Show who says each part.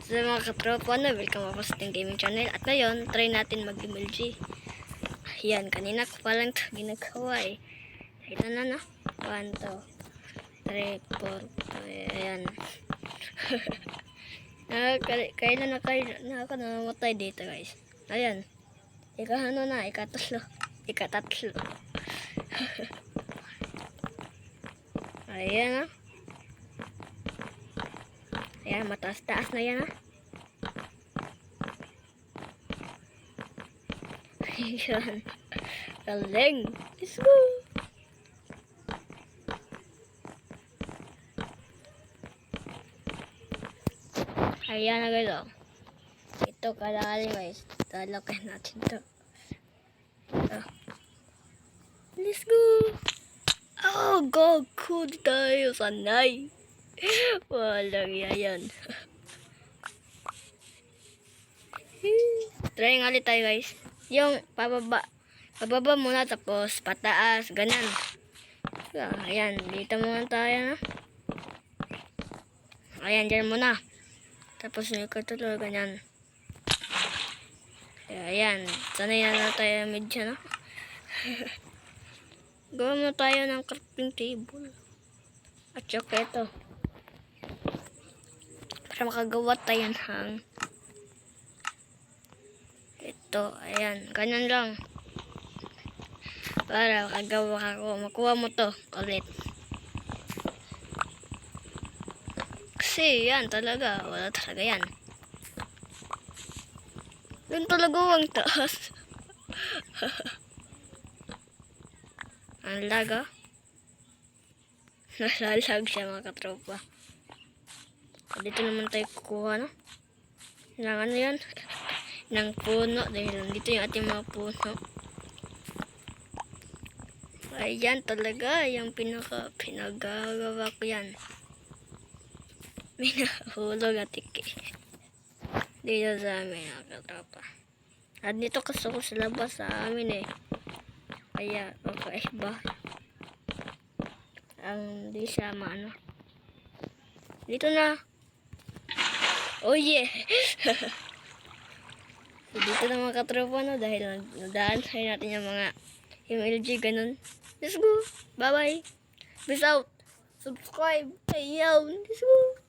Speaker 1: So mga katropa na, welcome ako sa ating gaming channel. At ngayon, try natin mag-MLG. Ayan, kanina ko palang ito ginagawa eh. Ito na na. 1, 2, 3, 4, ayan. Kailan na ako namamatay dito guys. Ayan. Ikahano na, ikatatlo. Ayan na. Ayan, mataas-taas na yan ha. Ayan. Galing. Let's go. Ayan na guys oh. Ito kadali guys. Talokin natin to. Let's go. Oh, Goku tayo. Sanay. Walang yan. Try nga ulit tayo guys. Yung pababa. Pababa muna tapos pataas. Ganun. Ayan. Dito muna tayo na. Ayan. Diyan muna. Tapos yung katuloy. Ganyan. Ayan. Sanay na tayo medyo na. Gawa mo tayo ng crafting table. At saka ito. Para makagawa tayo ng ito. Ayan. Ganyan lang. Para makagawa ako. Makuha mo to ulit. Kasi yan talaga. Wala talaga yan. Doon talaga ang taas. Ang laga. Nalalag siya mga katropa. Dito naman tayo kukuha no? Ng ano yan? Ng puno. Dahil dito yung ating mga puno. Ayan talaga. Yung pinagagawa ko yan. May nahulog at tiki. Dito sa amin mga katropa. At dito kasi ko sa labas sa amin eh. Kaya okay ba? Ang di siya maano. Dito na. Oh yeah. Dito na mga katropa no dahil nadaan tayo natin yung mga MLG ganun. Let's go. Bye bye. Peace out. Subscribe. Ayaw. Let's go.